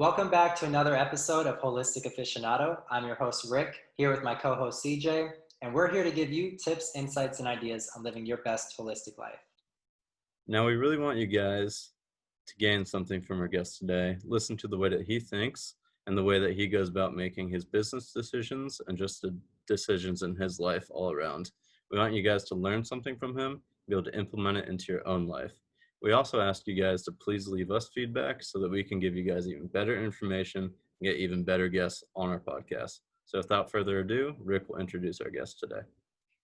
Welcome back to another episode of Holistic Aficionado. I'm your host, Rick, here with my co-host, CJ, and we're here to give you tips, insights, and ideas on living your best holistic life. Now, we really want you guys to gain something from our guest today. Listen to the way that he thinks and the way that he goes about making his business decisions and just the decisions in his life all around. We want you guys to learn something from him, be able to implement it into your own life. We also ask you guys to please leave us feedback so that we can give you guys even better information and get even better guests on our podcast. So without further ado, Rick will introduce our guest today.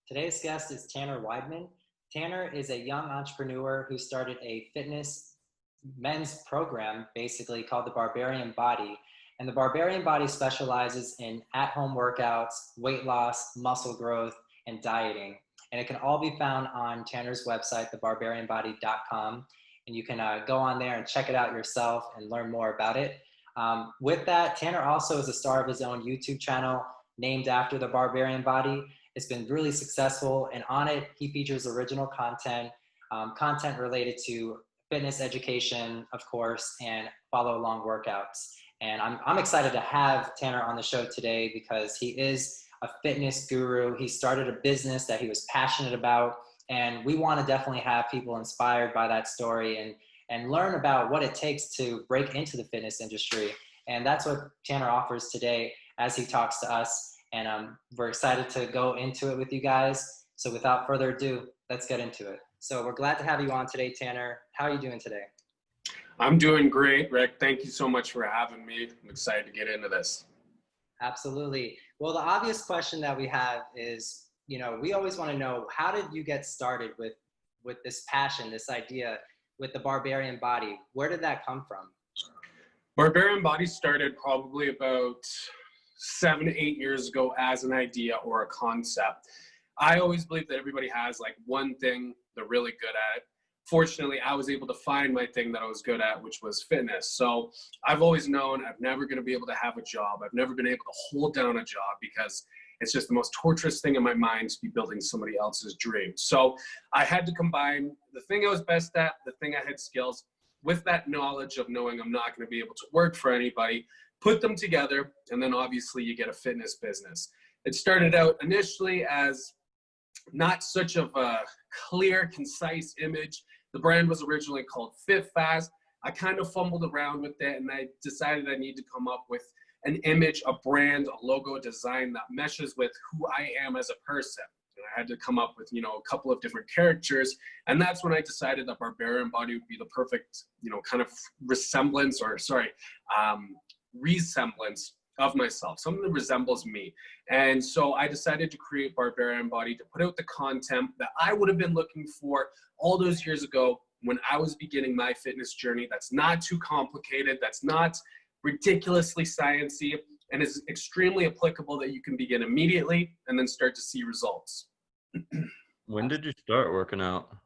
Today's guest is Tanner Wideman. Tanner is a young entrepreneur who started a fitness men's program, basically called the Barbarian Body. And the Barbarian Body specializes in at-home workouts, weight loss, muscle growth, and dieting. And it can all be found on Tanner's website, thebarbarianbody.com. And you can go on there and check it out yourself and learn more about it. With that, Tanner also is a star of his own YouTube channel named after the Barbarian Body. It's been really successful, and on it, he features original content, content related to fitness education, of course, and follow along workouts. And I'm excited to have Tanner on the show today because he is a fitness guru. He started a business that he was passionate about, and we want to definitely have people inspired by that story and learn about what it takes to break into the fitness industry. And that's what Tanner offers today as he talks to us. And we're excited to go into it with you guys. So without further ado, let's get into it. So we're glad to have you on today, Tanner. How are you doing today? I'm doing great, Rick. Thank you so much for having me. I'm excited to get into this. Absolutely. Well, the obvious question that we have is, we always want to know, how did you get started with this passion, this idea with the Barbarian Body? Where did that come from? Barbarian Body started probably about 7 to 8 years ago as an idea or a concept. I always believe that everybody has like one thing they're really good at. Fortunately, I was able to find my thing that I was good at, which was fitness. So I've always known I'm never going to be able to have a job. I've never been able to hold down a job because it's just the most torturous thing in my mind to be building somebody else's dream. So I had to combine the thing I was best at, the thing I had skills, with that knowledge of knowing I'm not going to be able to work for anybody, put them together, and then obviously you get a fitness business. It started out initially as not such of a clear, concise image. The brand was originally called Fit Fast. I kind of fumbled around with it, and I decided I need to come up with an image, a brand, a logo design that meshes with who I am as a person. And I had to come up with, a couple of different characters. And that's when I decided that Barbarian Body would be the perfect, kind of resemblance of myself, something that resembles me. And so I decided to create Barbarian Body to put out the content that I would have been looking for all those years ago when I was beginning my fitness journey. That's not too complicated, that's not ridiculously sciencey, and is extremely applicable that you can begin immediately and then start to see results. When did you start working out?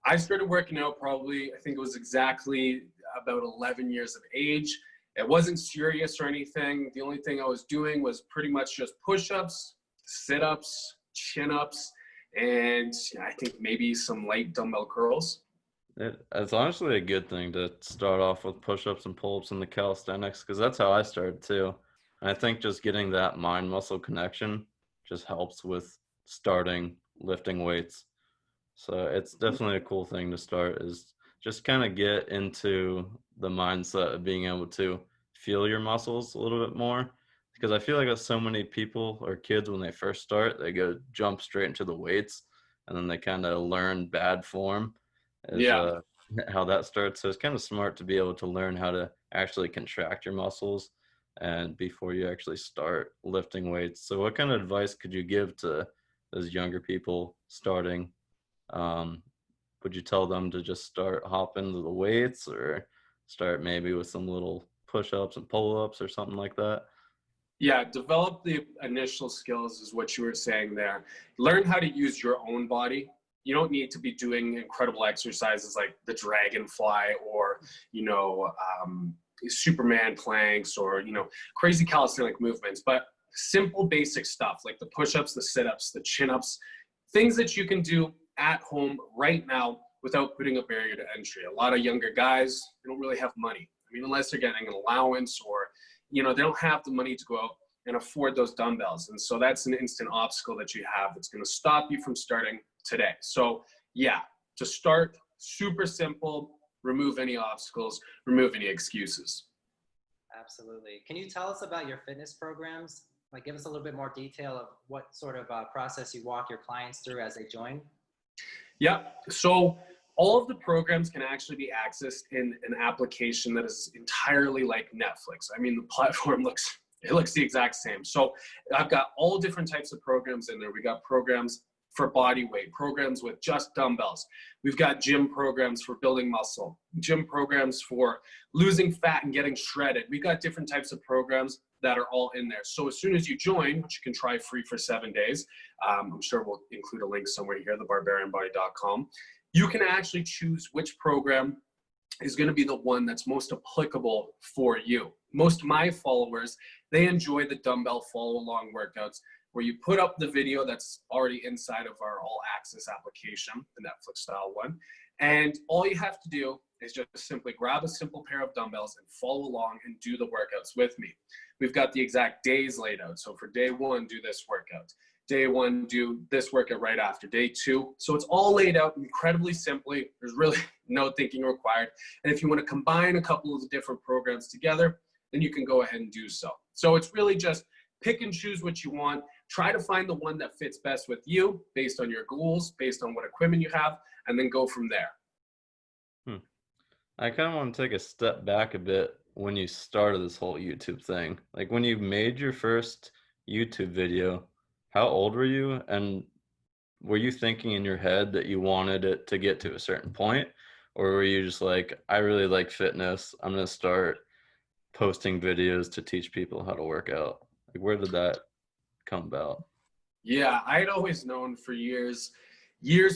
I started working out probably, I think it was exactly about 11 years of age. It wasn't serious or anything. The only thing I was doing was pretty much just push-ups, sit-ups, chin-ups, and I think maybe some light dumbbell curls. It's honestly a good thing to start off with push-ups and pull-ups in the calisthenics, because that's how I started too. And I think just getting that mind-muscle connection just helps with starting lifting weights. So it's definitely a cool thing to start, is just kind of get into the mindset of being able to feel your muscles a little bit more. Because I feel like with so many people or kids, when they first start, they jump straight into the weights, and then they kind of learn bad form how that starts. So it's kind of smart to be able to learn how to actually contract your muscles and before you actually start lifting weights. So what kind of advice could you give to those younger people starting? Would you tell them to just start hopping to the weights, or start maybe with some little push-ups and pull-ups or something like that? Yeah, develop the initial skills is what you were saying there. Learn how to use your own body. You don't need to be doing incredible exercises like the dragonfly or, Superman planks or, crazy calisthenic movements, but simple basic stuff like the push-ups, the sit-ups, the chin-ups, things that you can do at home right now without putting a barrier to entry. A lot of younger guys, they don't really have money. I mean, unless they're getting an allowance or, you know, they don't have the money to go out and afford those dumbbells. And so that's an instant obstacle that you have that's going to stop you from starting today. So yeah, to start, super simple, remove any obstacles, remove any excuses. Absolutely. Can you tell us about your fitness programs? Like, give us a little bit more detail of what sort of process you walk your clients through as they join. Yeah. So all of the programs can actually be accessed in an application that is entirely like Netflix. I mean, the platform looks the exact same. So I've got all different types of programs in there. We got programs for body weight, programs with just dumbbells. We've got gym programs for building muscle, gym programs for losing fat and getting shredded. We've got different types of programs that are all in there. So as soon as you join, which you can try free for 7 days, I'm sure we'll include a link somewhere here, thebarbarianbody.com, you can actually choose which program is going to be the one that's most applicable for you. Most of my followers, they enjoy the dumbbell follow along workouts where you put up the video that's already inside of our all access application, the Netflix style one. And all you have to do is just simply grab a simple pair of dumbbells and follow along and do the workouts with me. We've got the exact days laid out. So for day 1, do this workout. Day 1, do this workout right after. Day 2. So it's all laid out incredibly simply. There's really no thinking required. And if you want to combine a couple of the different programs together, then you can go ahead and do so. So it's really just pick and choose what you want. Try to find the one that fits best with you based on your goals, based on what equipment you have, and then go from there. I kind of want to take a step back a bit when you started this whole YouTube thing. Like when you made your first YouTube video, how old were you? And were you thinking in your head that you wanted it to get to a certain point? Or were you just like, I really like fitness, I'm going to start posting videos to teach people how to work out? Like, where did that come about? Yeah, I'd always known for years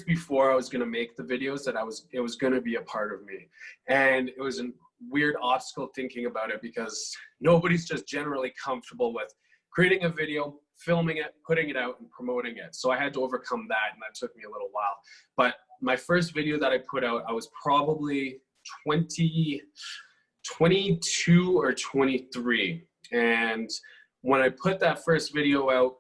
before I was going to make the videos that it was going to be a part of me. And it was a weird obstacle thinking about it because nobody's just generally comfortable with creating a video, filming it, putting it out, and promoting it. So I had to overcome that, and that took me a little while. But my first video that I put out, I was probably 22 or 23. And when I put that first video out,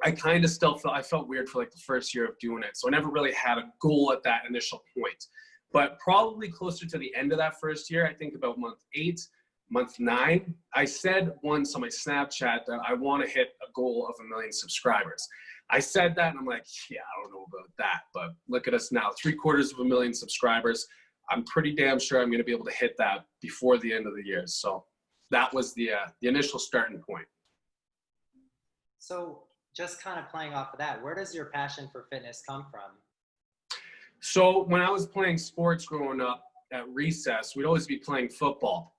I kind of still felt weird for like the first year of doing it. So I never really had a goal at that initial point. But probably closer to the end of that first year, I think about month 8, month 9, I said once on my Snapchat that I want to hit a goal of 1 million subscribers. I said that and I'm like, yeah, I don't know about that. But look at us now, 750,000 subscribers. I'm pretty damn sure I'm going to be able to hit that before the end of the year. So that was the initial starting point. So just kind of playing off of that, where does your passion for fitness come from? So when I was playing sports growing up at recess, we'd always be playing football.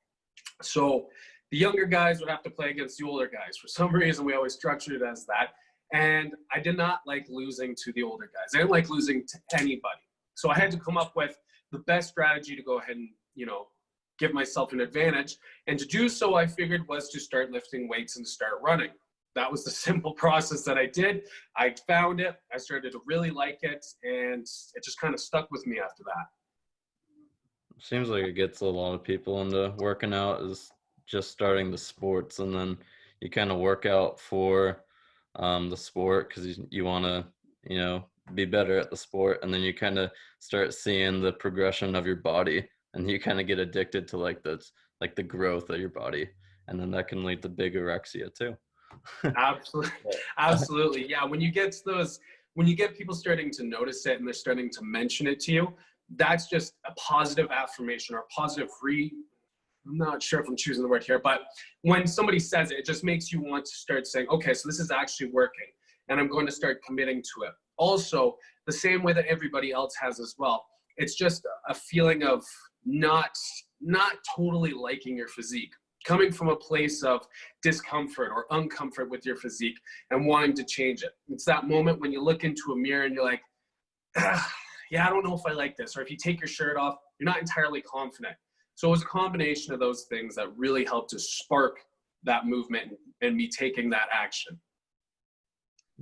So the younger guys would have to play against the older guys. For some reason, we always structured it as that. And I did not like losing to the older guys. I didn't like losing to anybody. So I had to come up with the best strategy to go ahead and, give myself an advantage. And to do so, I figured was to start lifting weights and to start running. That was the simple process that I did. I found it. I started to really like it. And it just kind of stuck with me after that. Seems like it gets a lot of people into working out is just starting the sports, and then you kind of work out for the sport because you want to, be better at the sport, and then you kind of start seeing the progression of your body, and you kind of get addicted to the growth of your body, and then that can lead to big anorexia too. Absolutely. Yeah. When you get people starting to notice it and they're starting to mention it to you, that's just a positive affirmation or a positive I'm not sure if I'm choosing the word here, but when somebody says it, it just makes you want to start saying, okay, so this is actually working and I'm going to start committing to it. Also, the same way that everybody else has as well. It's just a feeling of not totally liking your physique, coming from a place of discomfort or uncomfort with your physique and wanting to change it. It's that moment when you look into a mirror and you're like, yeah, I don't know if I like this. Or if you take your shirt off, you're not entirely confident. So it was a combination of those things that really helped to spark that movement and me taking that action.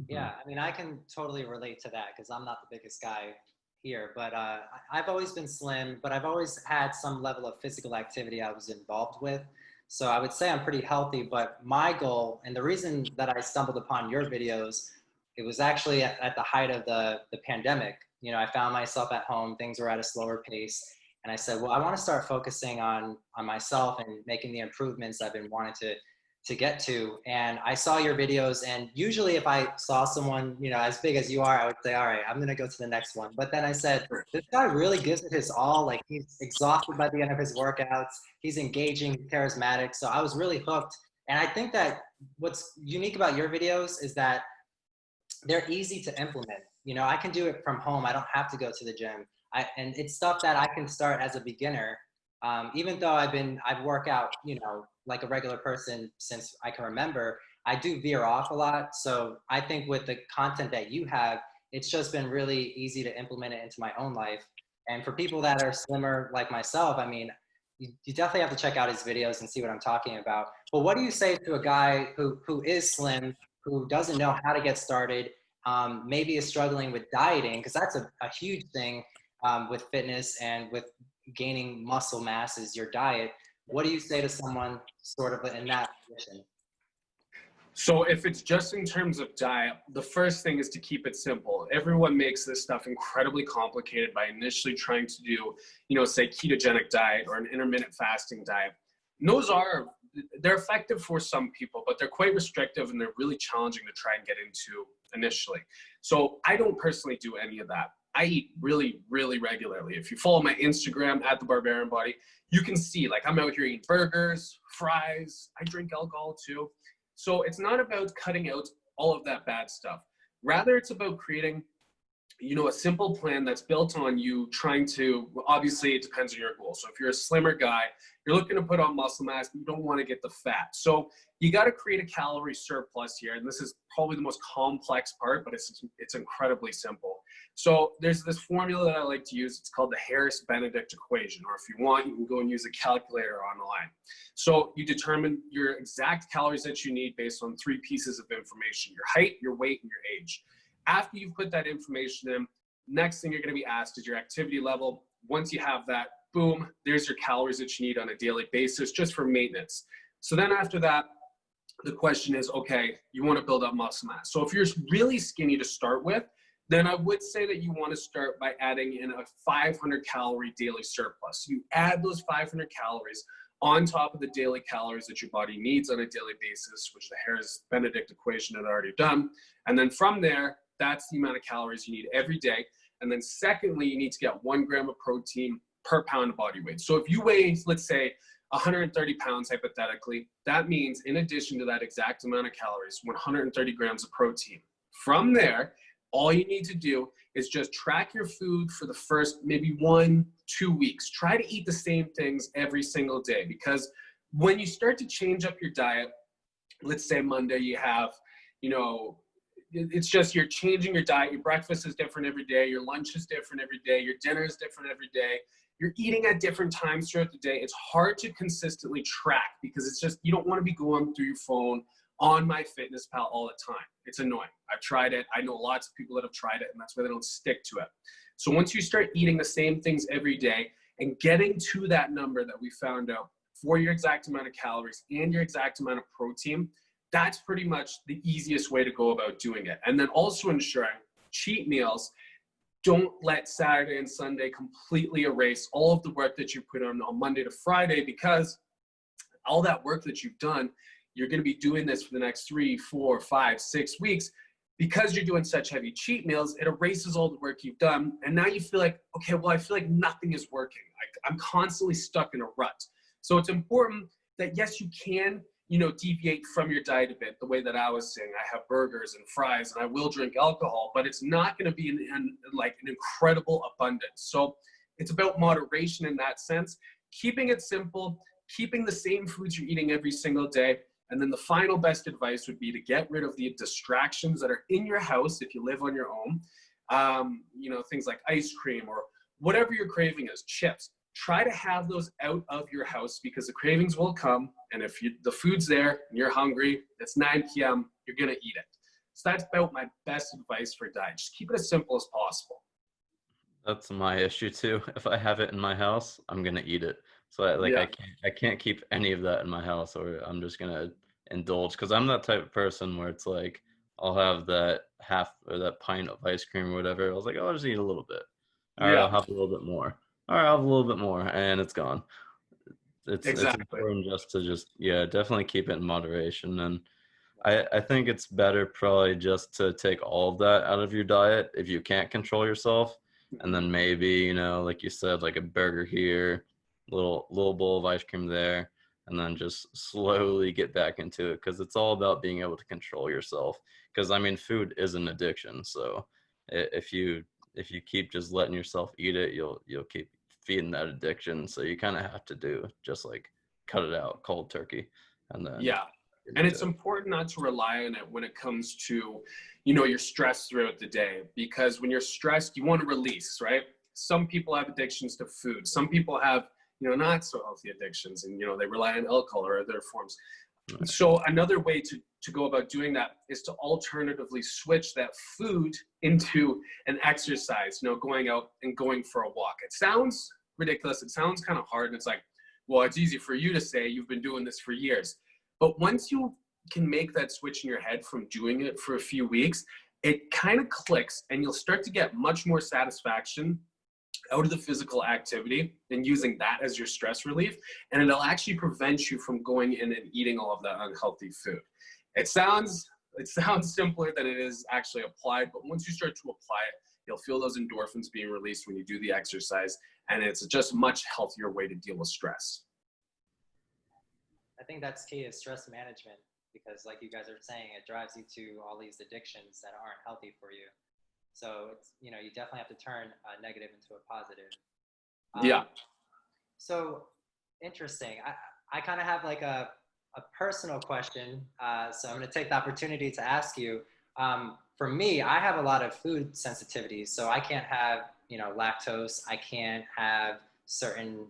Yeah, I mean, I can totally relate to that because I'm not the biggest guy here, but I've always been slim, but I've always had some level of physical activity I was involved with. So I would say I'm pretty healthy, but my goal, and the reason that I stumbled upon your videos, it was actually at the height of the pandemic. You know, I found myself at home, things were at a slower pace. And I said, well, I want to start focusing on myself and making the improvements I've been wanting to get to. And I saw your videos, and usually if I saw someone, you know, as big as you are, I would say, all right, I'm going to go to the next one. But then I said, this guy really gives it his all. Like, he's exhausted by the end of his workouts. He's engaging, charismatic. So I was really hooked. And I think that what's unique about your videos is that they're easy to implement. You know, I can do it from home. I don't have to go to the gym. And it's stuff that I can start as a beginner. Even though I've worked out, you know, like a regular person since I can remember, I do veer off a lot. So I think with the content that you have, it's just been really easy to implement it into my own life. And for people that are slimmer like myself, I mean, you definitely have to check out his videos and see what I'm talking about. But what do you say to a guy who is slim, who doesn't know how to get started, maybe is struggling with dieting, because that's a huge thing with fitness and with gaining muscle mass is your diet. What do you say to someone sort of in that position? So if it's just in terms of diet, the first thing is to keep it simple. Everyone makes this stuff incredibly complicated by initially trying to do, you know, say ketogenic diet or an intermittent fasting diet. And they're effective for some people, but they're quite restrictive and they're really challenging to try and get into initially. So I don't personally do any of that. I eat really, really regularly. If you follow my Instagram at the Barbarian Body, you can see, like, I'm out here eating burgers, fries, I drink alcohol too. So it's not about cutting out all of that bad stuff. Rather, it's about creating, you know, a simple plan that's built on you trying to, obviously it depends on your goal. So if you're a slimmer guy, you're looking to put on muscle mass, but you don't want to get the fat. So you got to create a calorie surplus here. And this is probably the most complex part, but it's incredibly simple. So there's this formula that I like to use. It's called the Harris-Benedict equation, or if you want, you can go and use a calculator online. So you determine your exact calories that you need based on 3 pieces of information: your height, your weight, and your age. After you've put that information in, next thing you're going to be asked is your activity level. Once you have that, boom, there's your calories that you need on a daily basis just for maintenance. So then after that, the question is, okay, you want to build up muscle mass. So if you're really skinny to start with, then I would say that you want to start by adding in a 500 calorie daily surplus. So you add those 500 calories on top of the daily calories that your body needs on a daily basis, which the Harris-Benedict equation had already done. And then from there, that's the amount of calories you need every day. And then secondly, you need to get 1 gram of protein per pound of body weight. So if you weigh, let's say, 130 pounds hypothetically, that means in addition to that exact amount of calories, 130 grams of protein. From there, all you need to do is just track your food for the first maybe 1-2 weeks. Try to eat the same things every single day, because when you start to change up your diet, let's say Monday you have, you know, it's just you're changing your diet. Your breakfast is different every day. Your lunch is different every day. Your dinner is different every day. You're eating at different times throughout the day. It's hard to consistently track because it's just, you don't want to be going through your phone on MyFitnessPal all the time. It's annoying. I've tried it. I know lots of people that have tried it, and that's why they don't stick to it. So once you start eating the same things every day and getting to that number that we found out for your exact amount of calories and your exact amount of protein, that's pretty much the easiest way to go about doing it. And then also ensuring cheat meals. Don't let Saturday and Sunday completely erase all of the work that you put on Monday to Friday, because all that work that you've done, you're going to be doing this for the next 3, 4, 5, 6 weeks. Because you're doing such heavy cheat meals, it erases all the work you've done. And now you feel like, okay, well, I feel like nothing is working. I'm constantly stuck in a rut. So it's important that, yes, you can, you know, deviate from your diet a bit, the way that I was saying. I have burgers and fries and I will drink alcohol, but it's not going to be an incredible abundance. So it's about moderation in that sense, keeping it simple, keeping the same foods you're eating every single day. And then the final best advice would be to get rid of the distractions that are in your house if you live on your own. You know, things like ice cream or whatever your craving is, chips. Try to have those out of your house, because the cravings will come. And if the food's there and you're hungry, it's 9 p.m., you're going to eat it. So that's about my best advice for diet. Just keep it as simple as possible. That's my issue too. If I have it in my house, I'm gonna eat it. So Yeah. I can't keep any of that in my house, or I'm just gonna indulge. Because I'm that type of person where it's like I'll have that half or that pint of ice cream or whatever. I was like, oh, I'll just eat a little bit. All right, I'll Yeah, have a little bit more. All right, I'll have a little bit more, and it's gone. It's exactly. important just to yeah, definitely keep it in moderation. And Yeah. I think it's better probably just to take all of that out of your diet if you can't control yourself. And then maybe, like you said, like a burger here, little bowl of ice cream there, and then just slowly get back into it, because it's all about being able to control yourself. Because I mean, food is an addiction. So if you keep just letting yourself eat it, you'll keep feeding that addiction. So you kind of have to do just like cut it out cold turkey, and then Yeah. get And into it's it. important not to rely on it when it comes to, your stress throughout the day, because when you're stressed, you want to release, right? Some people have addictions to food. Some people have, not so healthy addictions, and, they rely on alcohol or other forms. Right. So another way to go about doing that is to alternatively switch that food into an exercise, going out and going for a walk. It sounds ridiculous. It sounds kind of hard. And it's like, well, it's easy for you to say, you've been doing this for years. But once you can make that switch in your head from doing it for a few weeks, it kind of clicks, and you'll start to get much more satisfaction out of the physical activity and using that as your stress relief. And it'll actually prevent you from going in and eating all of that unhealthy food. It sounds simpler than it is actually applied, but once you start to apply it, you'll feel those endorphins being released when you do the exercise, and it's just a much healthier way to deal with stress. I think that's key, is stress management, because like you guys are saying, it drives you to all these addictions that aren't healthy for you. So it's, you definitely have to turn a negative into a positive. Yeah. So interesting. I kind of have like a personal question. So I'm going to take the opportunity to ask you. For me, I have a lot of food sensitivities. So I can't have, lactose. I can't have certain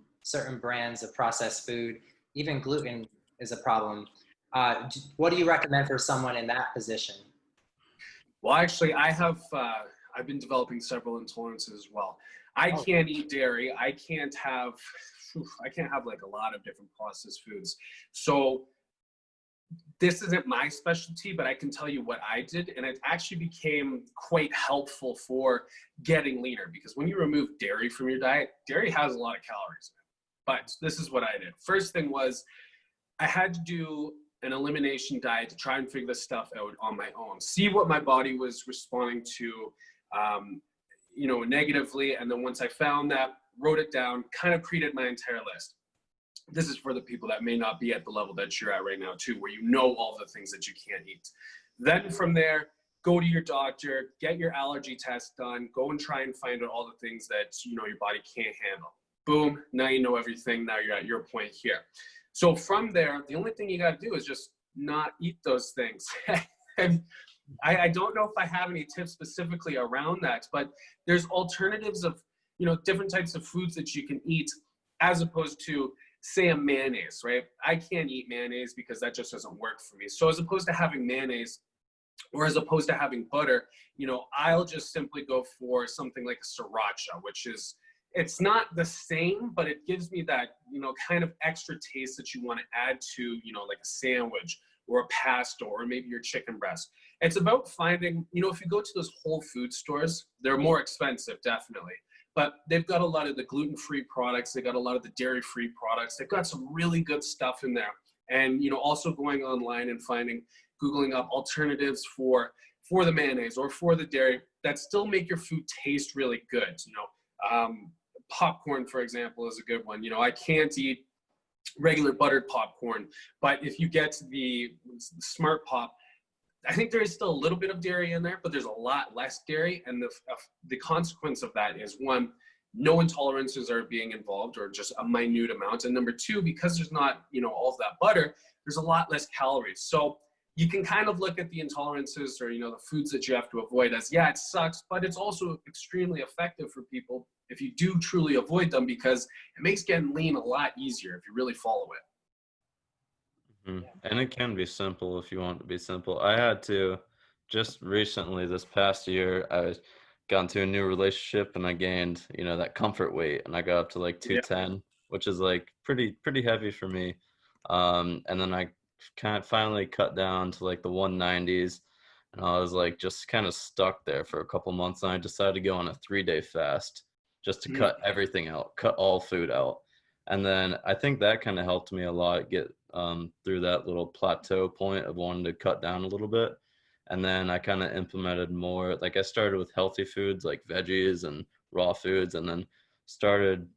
brands of processed food. Even gluten is a problem. What do you recommend for someone in that position? Well, actually, I've been developing several intolerances as well. I can't eat dairy. I can't have like a lot of different processed foods. So this isn't my specialty, but I can tell you what I did, and it actually became quite helpful for getting leaner, because when you remove dairy from your diet, dairy has a lot of calories. But this is what I did. First thing was, I had to do an elimination diet to try and figure this stuff out on my own, see what my body was responding to, negatively. And then once I found that, wrote it down, kind of created my entire list. This is for the people that may not be at the level that you're at right now too, where you know all the things that you can't eat. Then from there, go to your doctor, get your allergy test done, go and try and find out all the things that, your body can't handle. Boom, now you know everything. Now you're at your point here. So from there, the only thing you got to do is just not eat those things. And I don't know if I have any tips specifically around that, but there's alternatives of, different types of foods that you can eat, as opposed to, say, a mayonnaise, right? I can't eat mayonnaise because that just doesn't work for me. So as opposed to having mayonnaise, or as opposed to having butter, I'll just simply go for something like a sriracha, which is, it's not the same, but it gives me that, kind of extra taste that you want to add to, like a sandwich or a pasta or maybe your chicken breast. It's about finding, if you go to those Whole Food stores, they're more expensive, definitely, but they've got a lot of the gluten-free products. They got a lot of the dairy-free products. They've got some really good stuff in there. And, also going online and Googling up alternatives for the mayonnaise or for the dairy that still make your food taste really good. Popcorn, for example, is a good one. I can't eat regular buttered popcorn, but if you get the Smart Pop, I think there is still a little bit of dairy in there, but there's a lot less dairy. And the consequence of that is, one, no intolerances are being involved, or just a minute amount. And number two, because there's not, all of that butter, there's a lot less calories. So you can kind of look at the intolerances, or, the foods that you have to avoid as, yeah, it sucks, but it's also extremely effective for people if you do truly avoid them, because it makes getting lean a lot easier if you really follow it. Mm-hmm. And it can be simple if you want it to be simple. I had to just recently, this past year, I got into a new relationship and I gained, that comfort weight, and I got up to like Yeah. 210, which is like pretty heavy for me. And then I kind of finally cut down to like the 190s, and I was like just kind of stuck there for a couple months, and I decided to go on a 3-day fast just to cut everything out, cut all food out. And then I think that kind of helped me a lot get through that little plateau point of wanting to cut down a little bit. And then I kind of implemented more, like I started with healthy foods like veggies and raw foods, and then started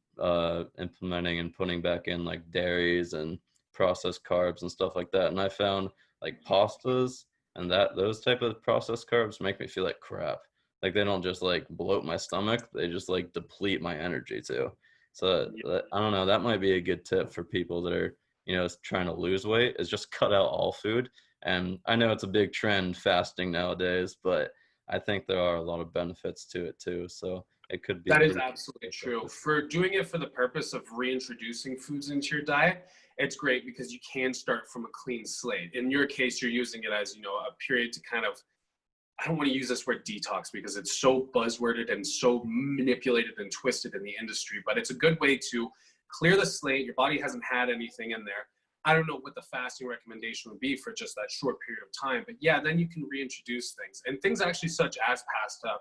implementing and putting back in like dairies and processed carbs and stuff like that. And I found like pastas and those type of processed carbs make me feel like crap. Like they don't just like bloat my stomach, they just like deplete my energy too. So I don't know, that might be a good tip for people that are, trying to lose weight, is just cut out all food. And I know it's a big trend fasting nowadays, but I think there are a lot of benefits to it too. So it could be. That is absolutely true. For doing it for the purpose of reintroducing foods into your diet, it's great because you can start from a clean slate. In your case, you're using it as, a period to kind of, I don't want to use this word detox because it's so buzzworded and so manipulated and twisted in the industry, but it's a good way to clear the slate. Your body hasn't had anything in there. I don't know what the fasting recommendation would be for just that short period of time, but yeah, then you can reintroduce things, and things actually such as pasta.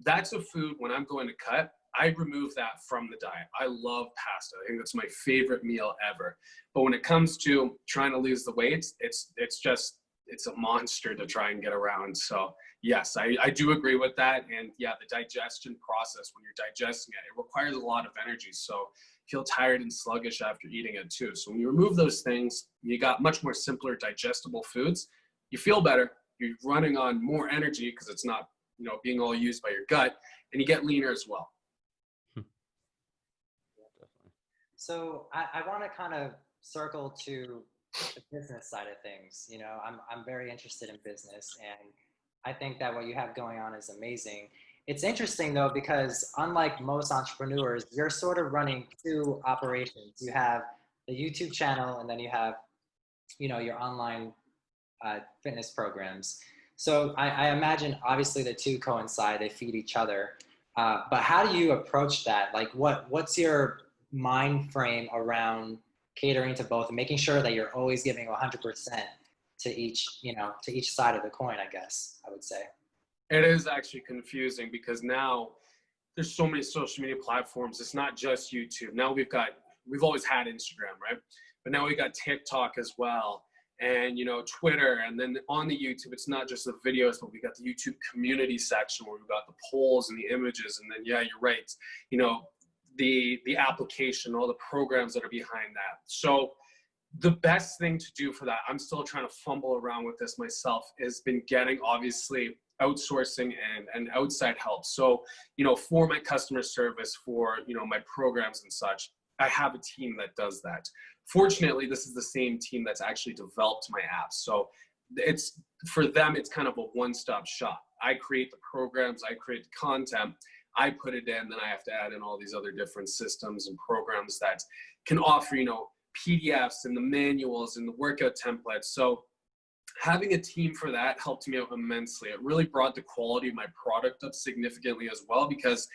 That's a food when I'm going to cut, I remove that from the diet. I love pasta. I think that's my favorite meal ever. But when it comes to trying to lose the weight, it's a monster to try and get around. So yes, I do agree with that. And yeah, the digestion process, when you're digesting it, it requires a lot of energy. So you feel tired and sluggish after eating it too. So when you remove those things, you got much more simpler digestible foods. You feel better. You're running on more energy because it's not, being all used by your gut, and you get leaner as well. So I want to kind of circle to the business side of things. I'm very interested in business, and I think that what you have going on is amazing. It's interesting though, because unlike most entrepreneurs, you're sort of running two operations. You have the YouTube channel, and then you have, your online fitness programs. So I imagine obviously the two coincide, they feed each other. But how do you approach that? Like what's your mind frame around catering to both and making sure that you're always giving 100% to each side of the coin, I guess I would say? It is actually confusing because now there's so many social media platforms. It's not just YouTube. Now we've always had Instagram, right? But now we got TikTok as well. And, Twitter, and then on the YouTube, it's not just the videos, but we got the YouTube community section where we've got the polls and the images. And then, yeah, you're right. The application, all the programs that are behind that. So the best thing to do for that, I'm still trying to fumble around with this myself, has been getting obviously outsourcing and outside help. So, for my customer service, for, my programs and such, I have a team that does that. Fortunately, this is the same team that's actually developed my app. So it's, for them, it's kind of a one-stop shop. I create the programs, I create the content, I put it in, then I have to add in all these other different systems and programs that can offer, PDFs and the manuals and the workout templates. So having a team for that helped me out immensely. It really brought the quality of my product up significantly as well, because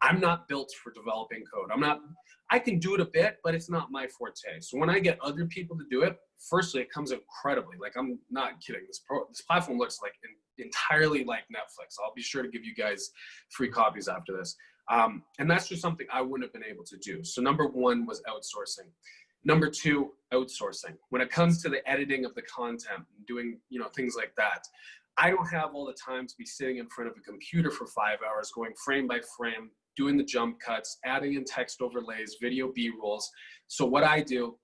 I'm not built for developing code. I can do it a bit, but it's not my forte. So when I get other people to do it, firstly, it comes incredibly. Like, I'm not kidding. This platform looks like entirely like Netflix. I'll be sure to give you guys free copies after this. And that's just something I wouldn't have been able to do. So number one was outsourcing. Number two, outsourcing. When it comes to the editing of the content and doing, things like that, I don't have all the time to be sitting in front of a computer for 5 hours, going frame by frame, doing the jump cuts, adding in text overlays, video B-rolls. So what I do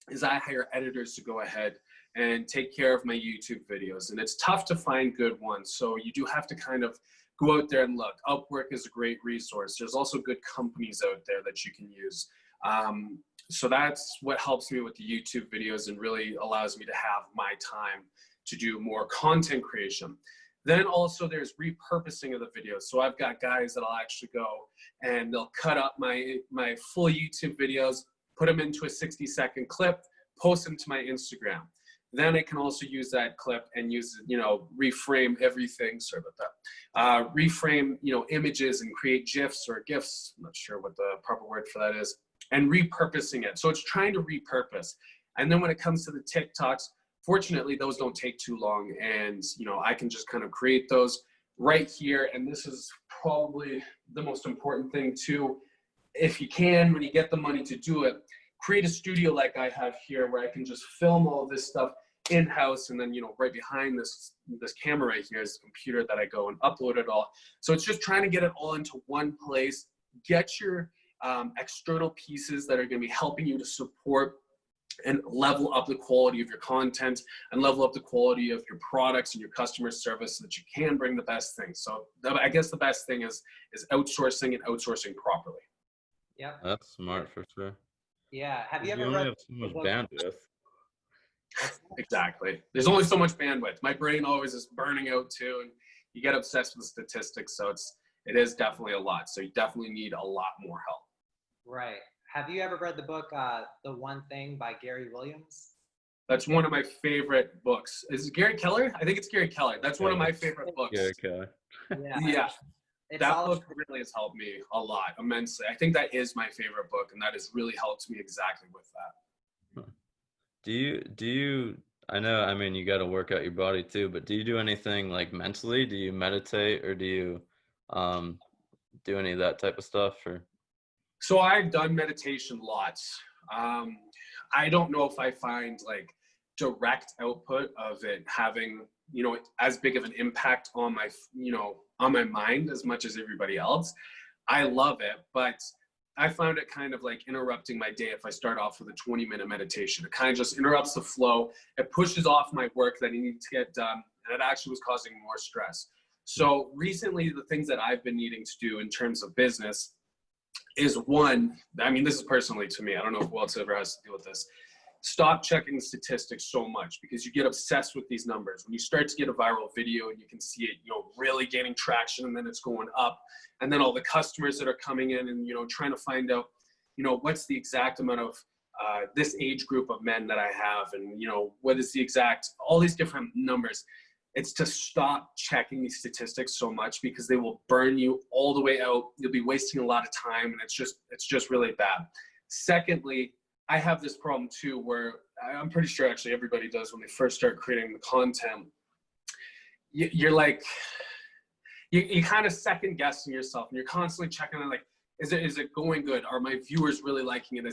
is I hire editors to go ahead and take care of my YouTube videos. And it's tough to find good ones. So you do have to kind of go out there and look. Upwork is a great resource. There's also good companies out there that you can use. So that's what helps me with the YouTube videos and really allows me to have my time to do more content creation. Then also there's repurposing of the videos. So I've got guys that'll actually go and they'll cut up my full YouTube videos, put them into a 60-second clip, post them to my Instagram. Then I can also use that clip and use, reframe everything. Sorry about that. reframe, images and create GIFs or GIFs. I'm not sure what the proper word for that is, and repurposing it. So it's trying to repurpose. And then when it comes to the TikToks, fortunately, those don't take too long. And, I can just kind of create those right here. And this is probably the most important thing too. If you can, when you get the money to do it, create a studio like I have here where I can just film all this stuff in-house, and then right behind this camera right here is the computer that I go and upload it all. So it's just trying to get it all into one place, get your external pieces that are going to be helping you to support and level up the quality of your content and level up the quality of your products and your customer service so that you can bring the best things. So I guess the best thing is outsourcing and outsourcing properly. Yep. That's smart for sure. Yeah. Have you ever only read have so much bandwidth. Exactly. There's only so much bandwidth. My brain always is burning out too, and you get obsessed with statistics. So it is definitely a lot. So you definitely need a lot more help. Right. Have you ever read the book, The One Thing by Gary Williams? That's one of my favorite books. Is it Gary Keller? I think it's Gary Keller. That's one of my favorite books. Gary Keller. Yeah. That book about, really has helped me a lot, immensely. I think that is my favorite book, and that has really helped me exactly with that. Do you, I know, I mean, you got to work out your body too, but do you do anything like mentally? Do you meditate, or do you do any of that type of stuff? Or? So I've done meditation lots. I don't know if I find like direct output of it having, as big of an impact on my, on my mind as much as everybody else. I love it, but I found it kind of like interrupting my day if I start off with a 20-minute meditation. It kind of just interrupts the flow. It pushes off my work that I need to get done, and it actually was causing more stress. So recently, the things that I've been needing to do in terms of business is one, I mean, this is personally to me, I don't know who else ever has to deal with this. Stop checking statistics so much, because you get obsessed with these numbers. When you start to get a viral video and you can see it, really gaining traction, and then it's going up, and then all the customers that are coming in and, trying to find out, what's the exact amount of this age group of men that I have, and, what is the exact, all these different numbers. It's to stop checking these statistics so much, because they will burn you all the way out. You'll be wasting a lot of time, and it's just really bad. Secondly, I have this problem too, where I'm pretty sure actually everybody does when they first start creating the content. You're like, you kind of second guessing yourself, and you're constantly checking on like, is it going good? Are my viewers really liking it?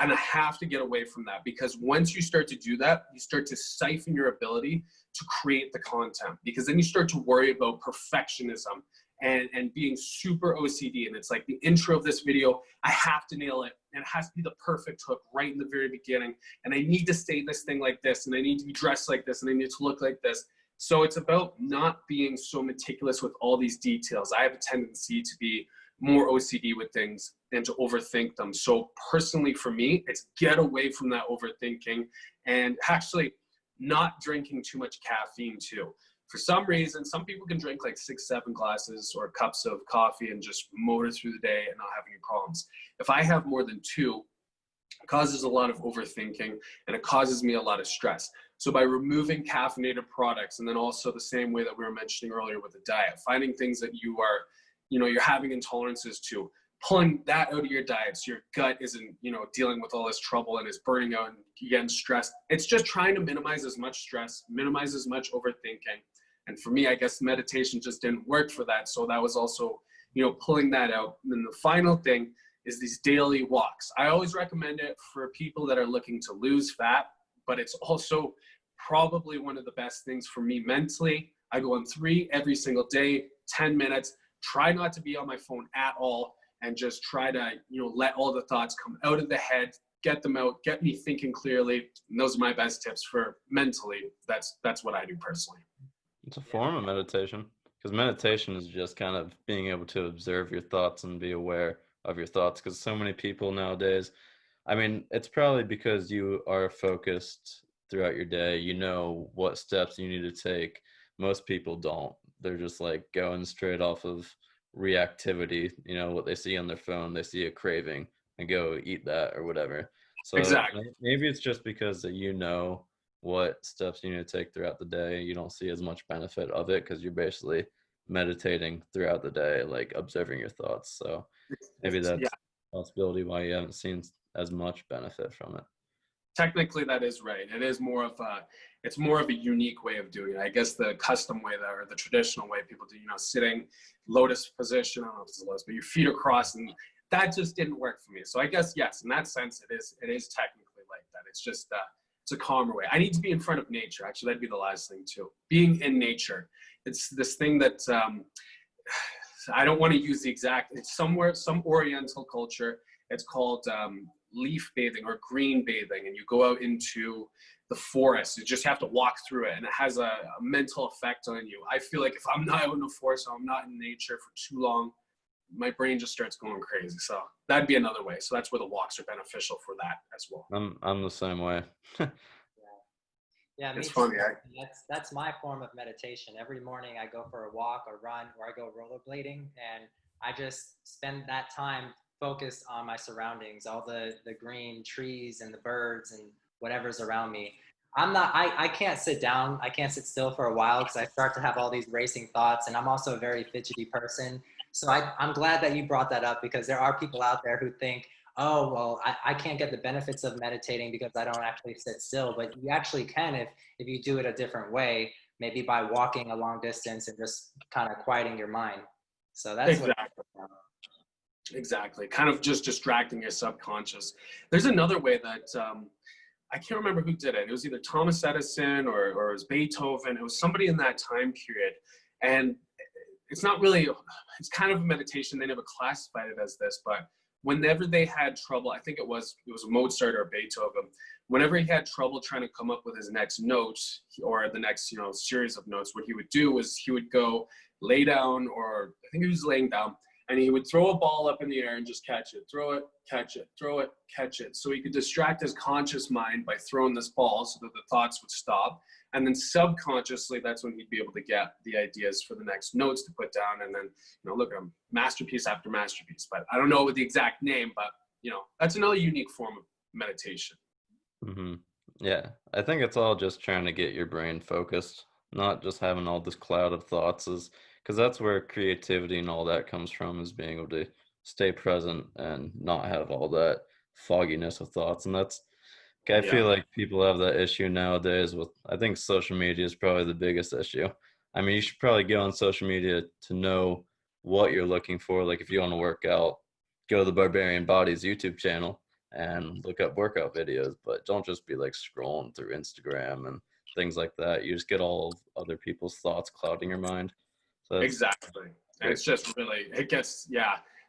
And I have to get away from that, because once you start to do that, you start to siphon your ability to create the content, because then you start to worry about perfectionism and being super OCD. And it's like, the intro of this video, I have to nail it, and it has to be the perfect hook right in the very beginning. And I need to say this thing like this, and I need to be dressed like this, and I need to look like this. So it's about not being so meticulous with all these details. I have a tendency to be more OCD with things and to overthink them. So personally for me, it's get away from that overthinking, and actually not drinking too much caffeine too. For some reason, some people can drink like 6-7 glasses or cups of coffee and just motor through the day and not have any problems. If I have more than 2, it causes a lot of overthinking, and it causes me a lot of stress. So by removing caffeinated products, and then also the same way that we were mentioning earlier with the diet, finding things that you are, you're having intolerances to, pulling that out of your diet so your gut isn't, dealing with all this trouble and is burning out and getting stressed. It's just trying to minimize as much stress, minimize as much overthinking. And for me, I guess meditation just didn't work for that. So that was also, pulling that out. And then the final thing is these daily walks. I always recommend it for people that are looking to lose fat, but it's also probably one of the best things for me mentally. I go on 3 every single day, 10 minutes, try not to be on my phone at all, and just try to, let all the thoughts come out of the head, get them out, get me thinking clearly. And those are my best tips for mentally. That's what I do personally. It's a form of meditation, because meditation is just kind of being able to observe your thoughts and be aware of your thoughts. Because so many people nowadays, I mean, it's probably because you are focused throughout your day. You know what steps you need to take. Most people don't. They're just like going straight off of reactivity, what they see on their phone. They see a craving and go eat that or whatever. So Exactly. Maybe it's just because that what steps you need to take throughout the day. You don't see as much benefit of it because you're basically meditating throughout the day, like observing your thoughts. So maybe Yeah, that's a possibility why you haven't seen as much benefit from it. technically that is right. It is more of a, it's more of a unique way of doing it. I guess the custom way that, or the traditional way people do, sitting lotus position, I don't know if it's lotus, but your feet are crossed, and that just didn't work for me. So I guess, yes, in that sense, it is technically like that. It's just, it's a calmer way. I need to be in front of nature. Actually, that'd be the last thing too. Being in nature. It's this thing that, I don't want to use the exact, it's somewhere, some Oriental culture, it's called leaf bathing or green bathing, and you go out into the forest. You just have to walk through it, and it has a mental effect on you. I feel like if I'm not out in the forest, or I'm not in nature for too long, my brain just starts going crazy. So that'd be another way. So that's where the walks are beneficial for that as well. I'm the same way. Yeah, me It's too. funny. That's my form of meditation. Every morning I go for a walk or run, or I go rollerblading, and I just spend that time focused on my surroundings, all the green trees and the birds and whatever's around me. I can't sit down. I can't sit still for a while because I start to have all these racing thoughts, and I'm also a very fidgety person. So I'm glad that you brought that up, because there are people out there who think, oh, well, I can't get the benefits of meditating because I don't actually sit still. But you actually can if you do it a different way, maybe by walking a long distance and just kind of quieting your mind. So that's Exactly. Exactly. Kind of just distracting your subconscious. There's another way that I can't remember who did it. It was either Thomas Edison or it was Beethoven. It was somebody in that time period. And it's not really, it's kind of a meditation. They never classified it as this, but whenever they had trouble, I think it was Mozart or Beethoven, whenever he had trouble trying to come up with his next note or the next, series of notes, what he would do was he would go lay down, or I think he was laying down, and he would throw a ball up in the air and just catch it, throw it, catch it, throw it, catch it. So he could distract his conscious mind by throwing this ball so that the thoughts would stop. And then subconsciously, that's when he'd be able to get the ideas for the next notes to put down. And then, look at him, masterpiece after masterpiece. But I don't know what the exact name, but, that's another unique form of meditation. Mm-hmm. Yeah, I think it's all just trying to get your brain focused, not just having all this cloud of thoughts, because that's where creativity and all that comes from, is being able to stay present and not have all that fogginess of thoughts. And that's, I Yeah. feel like people have that issue nowadays with, I think social media is probably the biggest issue. I mean, you should probably go on social media to know what you're looking for. Like if you want to work out, go to the Barbarian Body's YouTube channel and look up workout videos, but don't just be like scrolling through Instagram and things like that. You just get all of other people's thoughts clouding your mind. So that's Exactly. And it's just really, it gets,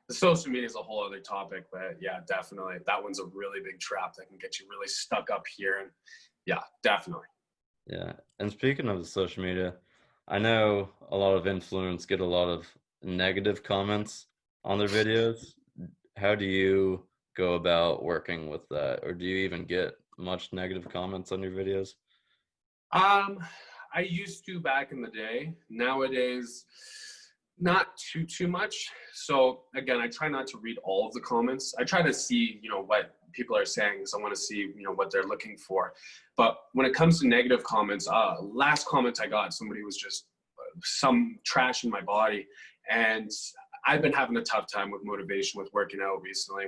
the social media is a whole other topic, but yeah, definitely. That one's a really big trap that can get you really stuck up here. And yeah, definitely. Yeah. And speaking of the social media, I know a lot of influencers get a lot of negative comments on their videos. How do you go about working with that? Or do you even get much negative comments on your videos? I used to back in the day. Nowadays, not too much. So again, I try not to read all of the comments. I try to see, what people are saying. So I want to see, what they're looking for. But when it comes to negative comments, last comment I got, somebody was just some trash in my body. And I've been having a tough time with motivation with working out recently.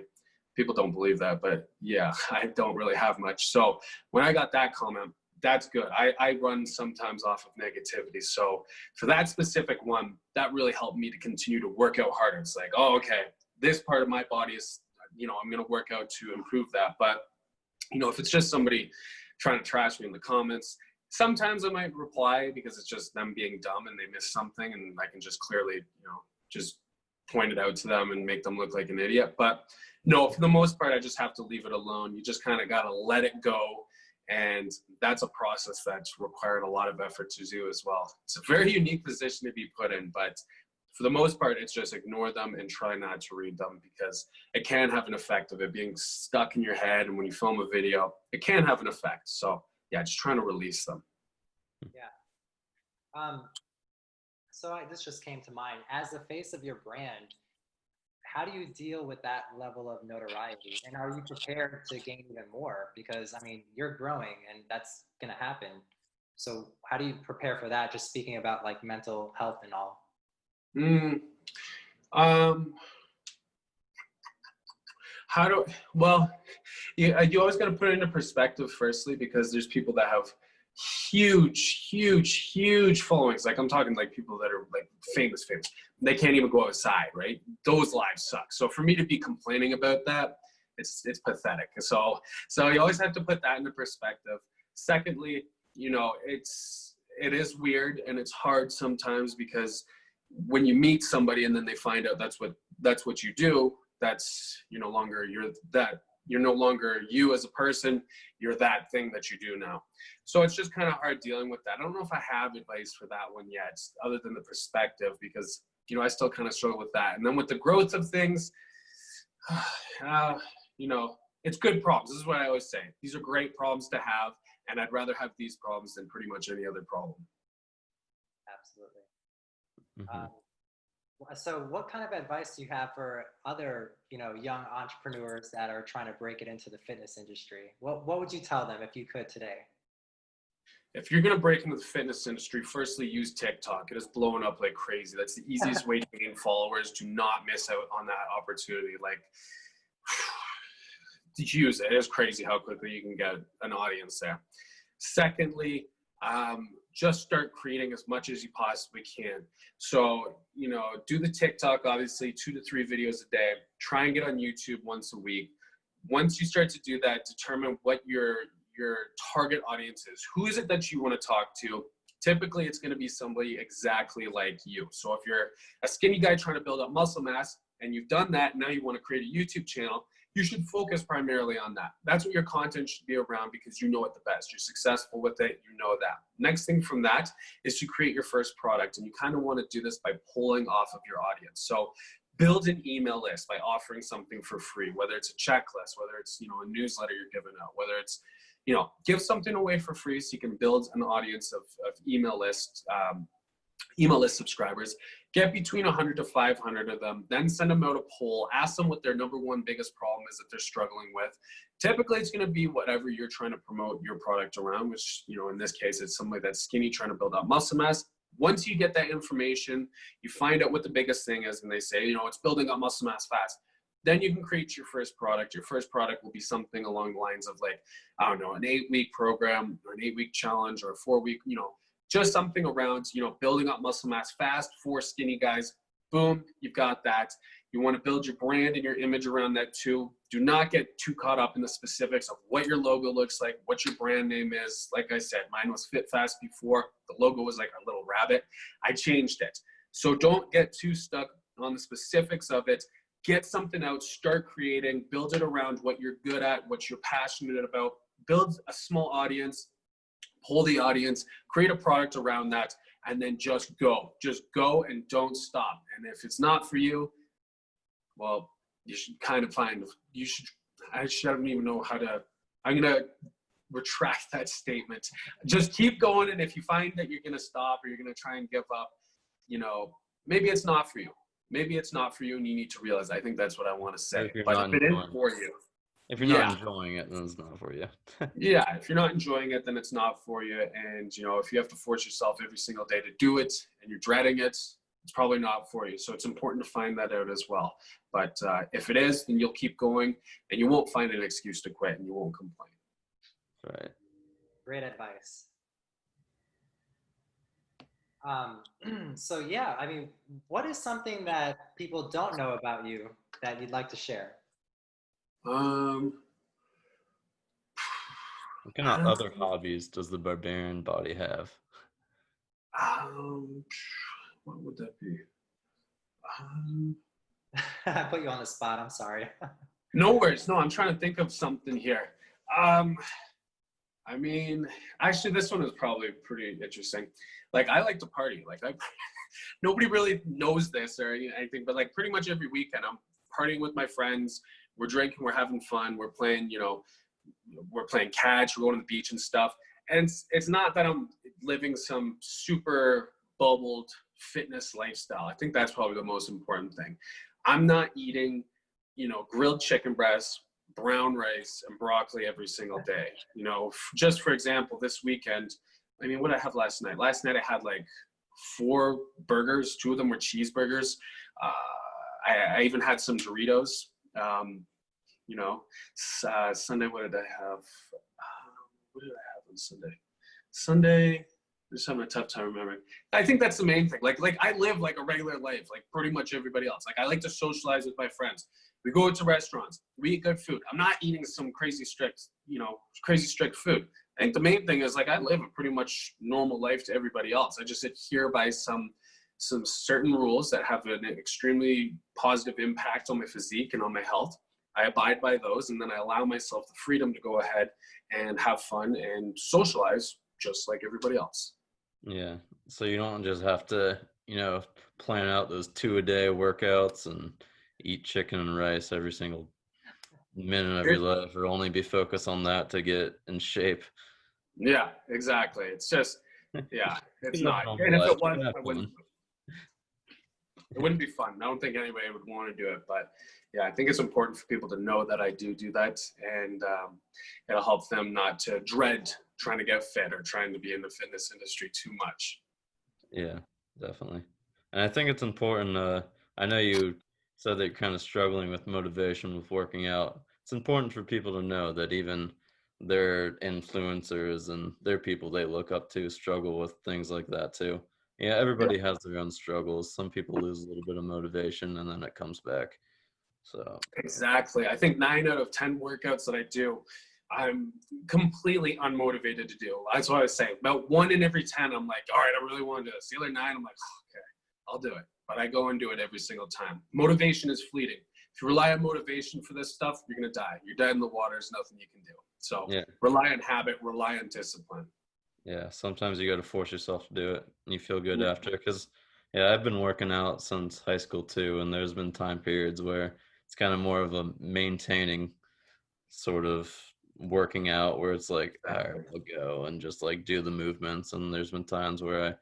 People don't believe that, but yeah, I don't really have much. So when I got that comment, that's good. I run sometimes off of negativity. So for that specific one, that really helped me to continue to work out harder. It's like, oh, okay, this part of my body is, I'm going to work out to improve that. But, if it's just somebody trying to trash me in the comments, sometimes I might reply because it's just them being dumb and they missed something, and I can just clearly, just point it out to them and make them look like an idiot. But no, for the most part, I just have to leave it alone. You just kind of got to let it go. And that's a process that's required a lot of effort to do as well. It's a very unique position to be put in, but for the most part, it's just ignore them and try not to read them, because it can have an effect of it being stuck in your head. And when you film a video, it can have an effect. So yeah, just trying to release them. Yeah. This just came to mind. As the face of your brand, how do you deal with that level of notoriety? And are you prepared to gain even more? Because, you're growing and that's going to happen. So how do you prepare for that? Just speaking about like mental health and all. Mm, um, well, you always got to put it into perspective firstly, because there's people that have huge followings. Like I'm talking like people that are like famous. They can't even go outside, right? Those lives suck. So for me to be complaining about that, it's pathetic. So you always have to put that into perspective. Secondly, you know, it is weird and it's hard sometimes, because when you meet somebody and then they find out that's what you do, you're no longer you as a person, you're that thing that you do now. So it's just kind of hard dealing with that. I don't know if I have advice for that one yet, other than the perspective, because, you know, I still kind of struggle with that. And then with the growth of things, you know, it's good problems. This is what I always say. These are great problems to have, and I'd rather have these problems than pretty much any other problem. Absolutely. So what kind of advice do you have for other, you know, young entrepreneurs that are trying to break it into the fitness industry? What would you tell them if you could today? If you're going to break into the fitness industry, firstly, use TikTok. It is blowing up like crazy. That's the easiest way to gain followers. Do not miss out on that opportunity. Like, use it. It is crazy how quickly you can get an audience there. Secondly, just start creating as much as you possibly can. So, you know, do the TikTok, obviously 2 to 3 videos a day. Try and get on YouTube once a week. Once you start to do that, determine what your target audience is. Who is it that you want to talk to? Typically, it's going to be somebody exactly like you. So if you're a skinny guy trying to build up muscle mass and you've done that, now you want to create a YouTube channel, you should focus primarily on that. That's what your content should be around, because you know it the best. You're successful with it, you know that. Next thing from that is to create your first product, and you kind of want to do this by pulling off of your audience. So build an email list by offering something for free, whether it's a checklist, whether it's, you know, a newsletter you're giving out, whether it's, you know, give something away for free so you can build an audience of email list subscribers. Get between 100 to 500 of them, then send them out a poll, ask them what their number one biggest problem is that they're struggling with. Typically, it's going to be whatever you're trying to promote your product around, which, you know, in this case, it's somebody that's skinny trying to build up muscle mass. Once you get that information, you find out what the biggest thing is, and they say, you know, it's building up muscle mass fast. Then you can create your first product. Your first product will be something along the lines of like, I don't know, an 8-week program or an 8-week challenge or a 4-week, you know, just something around, you know, building up muscle mass fast for skinny guys. Boom, you've got that. You want to build your brand and your image around that too. Do not get too caught up in the specifics of what your logo looks like, what your brand name is. Like I said, mine was Fit Fast before. The logo was like a little rabbit. I changed it. So don't get too stuck on the specifics of it. Get something out, start creating, build it around what you're good at, what you're passionate about. Build a small audience, pull the audience, create a product around that, and then just go and don't stop. And if it's not for you, well, you should kind of find, I don't even know how to, I'm going to retract that statement. Just keep going. And if you find that you're going to stop or you're going to try and give up, you know, maybe it's not for you. Maybe it's not for you and you need to realize, I think that's what I want to say. But if it is for you, if you're not enjoying it, then it's not for you. Yeah, if you're not enjoying it, then it's not for you. And, you know, if you have to force yourself every single day to do it and you're dreading it, it's probably not for you. So it's important to find that out as well. But if it is, then you'll keep going and you won't find an excuse to quit and you won't complain. Right. Great advice. So yeah, I mean, what is something that people don't know about you that you'd like to share? What kind of other hobbies does the Barbarian Body have? What would that be? I put you on the spot. I'm sorry. No worries. No, I'm trying to think of something here. I mean, actually, this one is probably pretty interesting. Like, I like to party. Like, nobody really knows this or anything, but like pretty much every weekend, I'm partying with my friends. We're drinking, we're having fun, we're playing, you know, we're playing catch, we're going to the beach and stuff. And it's not that I'm living some super bubbled fitness lifestyle. I think that's probably the most important thing. I'm not eating, you know, grilled chicken breasts, brown rice, and broccoli every single day. You know, just for example, this weekend, I mean, what did I have last night? Last night I had like 4 burgers. 2 of them were cheeseburgers. I even had some Doritos. You know, Sunday, what did I have? What did I have on Sunday? Sunday, just having a tough time remembering. I think that's the main thing. Like I live like a regular life, like pretty much everybody else. Like I like to socialize with my friends. We go to restaurants. We eat good food. I'm not eating some crazy strict food. I think the main thing is like I live a pretty much normal life to everybody else. I just adhere by some certain rules that have an extremely positive impact on my physique and on my health. I abide by those, and then I allow myself the freedom to go ahead and have fun and socialize just like everybody else. Yeah. So you don't just have to, plan out those 2-a-day workouts and eat chicken and rice every single minute of your life, or only be focused on that to get in shape. Yeah, exactly. It's just, yeah, it's not. And And if it was, it wouldn't be fun. I don't think anybody would want to do it, but yeah, I think it's important for people to know that I do that, and it'll help them not to dread trying to get fit or trying to be in the fitness industry too much. Yeah, definitely. And I think it's important. I know you said that you're kind of struggling with motivation with working out. It's important for people to know that even their influencers and their people they look up to struggle with things like that too. Yeah, everybody has their own struggles. Some people lose a little bit of motivation and then it comes back. So exactly. I think 9 out of 10 workouts that I do, I'm completely unmotivated to do. That's what I was saying. About 1 in every 10, I'm like, all right, I really want to do this. The other 9, I'm like, oh, okay, I'll do it. But I go and do it every single time. Motivation is fleeting. If you rely on motivation for this stuff, you're going to die. You're dead in the water. There's nothing you can do. So rely on habit, rely on discipline. Yeah, sometimes you got to force yourself to do it and you feel good after. Because, I've been working out since high school too. And there's been time periods where it's kind of more of a maintaining sort of working out where it's like, all right, I'll go and just like do the movements. And there's been times where I,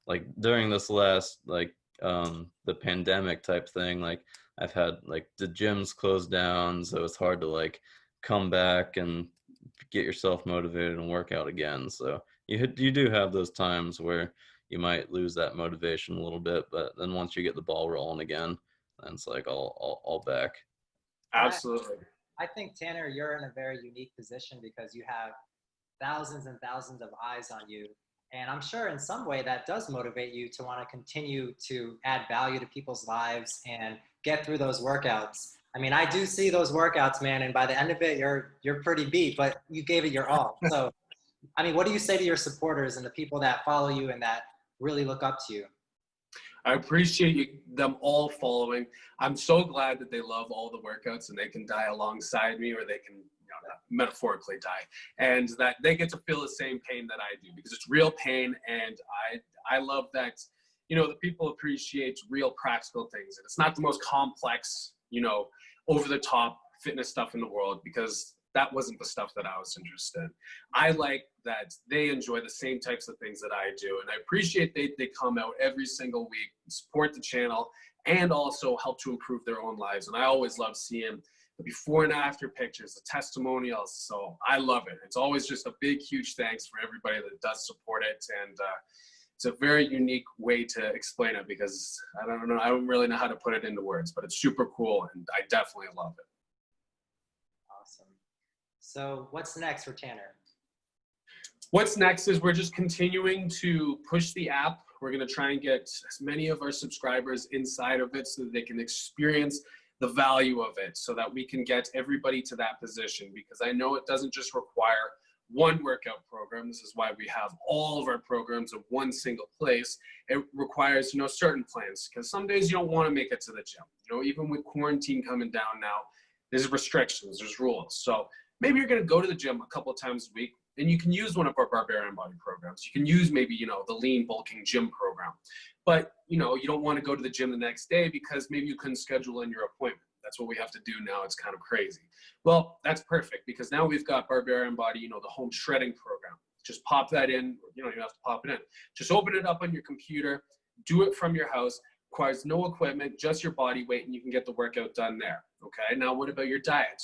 like during this last, like the pandemic type thing, like I've had like the gyms closed down. So it's hard to like come back and get yourself motivated and work out again. So you do have those times where you might lose that motivation a little bit, but then once you get the ball rolling again, then it's like all back. Absolutely. I think, Tanner, you're in a very unique position because you have thousands and thousands of eyes on you. And I'm sure in some way that does motivate you to want to continue to add value to people's lives and get through those workouts. I mean, I do see those workouts, man, and by the end of it, you're pretty beat, but you gave it your all. So, I mean, what do you say to your supporters and the people that follow you and that really look up to you? I appreciate them all following. I'm so glad that they love all the workouts and they can die alongside me, or they can metaphorically die, and that they get to feel the same pain that I do, because it's real pain. And I love that, the people appreciate real practical things. And it's not the most complex, over the top fitness stuff in the world, because that wasn't the stuff that I was interested in. I like that they enjoy the same types of things that I do. And I appreciate they come out every single week, support the channel, and also help to improve their own lives. And I always love seeing the before and after pictures, the testimonials. So I love it. It's always just a big, huge thanks for everybody that does support it. And it's a very unique way to explain it, because I don't really know how to put it into words, but it's super cool. And I definitely love it. Awesome. So what's next for Tanner? What's next is we're just continuing to push the app. We're going to try and get as many of our subscribers inside of it so that they can experience the value of it, so that we can get everybody to that position. Because I know it doesn't just require one workout program. This is why we have all of our programs in one single place. It requires, certain plans, because some days you don't want to make it to the gym. Even with quarantine coming down now, there's restrictions, there's rules. So maybe you're going to go to the gym a couple of times a week, and you can use one of our Barbarian Body programs. You can use maybe, the lean bulking gym program. But, you don't want to go to the gym the next day because maybe you couldn't schedule in your appointment. That's what we have to do now. It's kind of crazy. Well, that's perfect, because now we've got Barbarian Body, the home shredding program. Just pop that in. You don't even have to pop it in. Just open it up on your computer. Do it from your house. Requires no equipment, just your body weight, and you can get the workout done there. Okay, now what about your diet?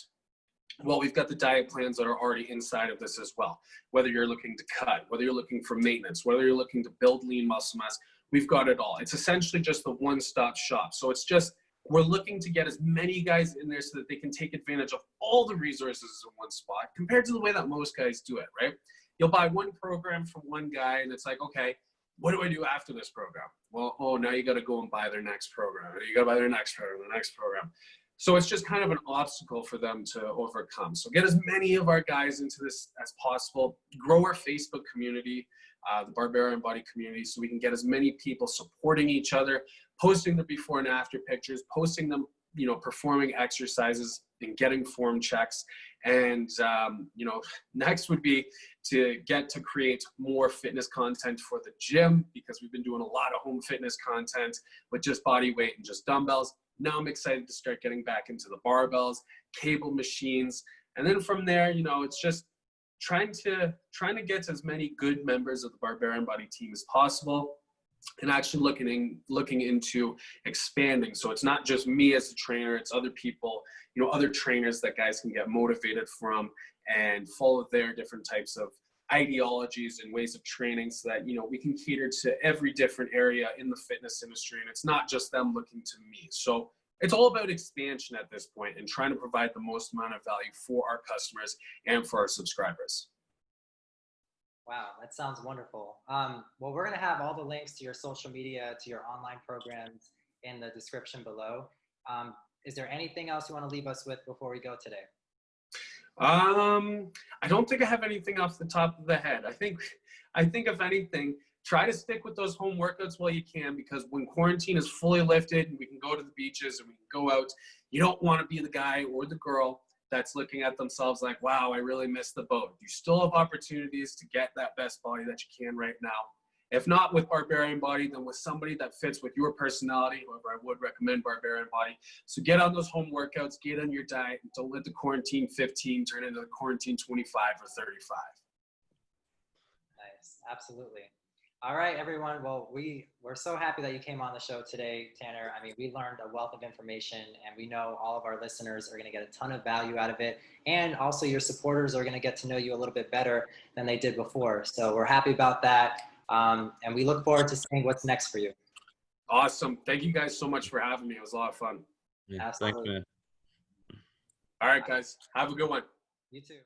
Well, we've got the diet plans that are already inside of this as well. Whether you're looking to cut, whether you're looking for maintenance, whether you're looking to build lean muscle mass, we've got it all. It's essentially just the one-stop shop. So it's just, we're looking to get as many guys in there so that they can take advantage of all the resources in one spot, compared to the way that most guys do it, right? You'll buy one program from one guy and it's like, okay, what do I do after this program? Well, oh, now you got to go and buy their next program. You got to buy their next program, the next program. So it's just kind of an obstacle for them to overcome. So get as many of our guys into this as possible. Grow our Facebook community, the Barbarian Body community, so we can get as many people supporting each other, posting the before and after pictures, posting them, you know, performing exercises and getting form checks. And, you know, next would be to get to create more fitness content for the gym, because we've been doing a lot of home fitness content with just body weight and just dumbbells. Now I'm excited to start getting back into the barbells, cable machines. And then from there, you know, it's just trying to get as many good members of the Barbarian Body team as possible, and actually looking into expanding. So it's not just me as a trainer, it's other people, you know, other trainers that guys can get motivated from and follow their different types of ideologies and ways of training, so that, you know, we can cater to every different area in the fitness industry, and it's not just them looking to me. So it's all about expansion at this point and trying to provide the most amount of value for our customers and for our subscribers. Wow, that sounds wonderful. Well, we're going to have all the links to your social media, to your online programs in the description below. Is there anything else you want to leave us with before we go today? I don't think I have anything off the top of the head. I think if anything, try to stick with those home workouts while you can, because when quarantine is fully lifted and we can go to the beaches and we can go out, you don't want to be the guy or the girl that's looking at themselves like, wow, I really missed the boat. You still have opportunities to get that best body that you can right now. If not with Barbarian Body, then with somebody that fits with your personality. However, I would recommend Barbarian Body. So get on those home workouts, get on your diet, and don't let the quarantine 15 turn into the quarantine 25 or 35. Nice, absolutely. All right, everyone. Well, we're so happy that you came on the show today, Tanner. I mean, we learned a wealth of information, and we know all of our listeners are going to get a ton of value out of it. And also your supporters are going to get to know you a little bit better than they did before. So we're happy about that. And we look forward to seeing what's next for you. Awesome. Thank you guys so much for having me. It was a lot of fun. Yeah, thanks, man. All right, guys. Have a good one. You too.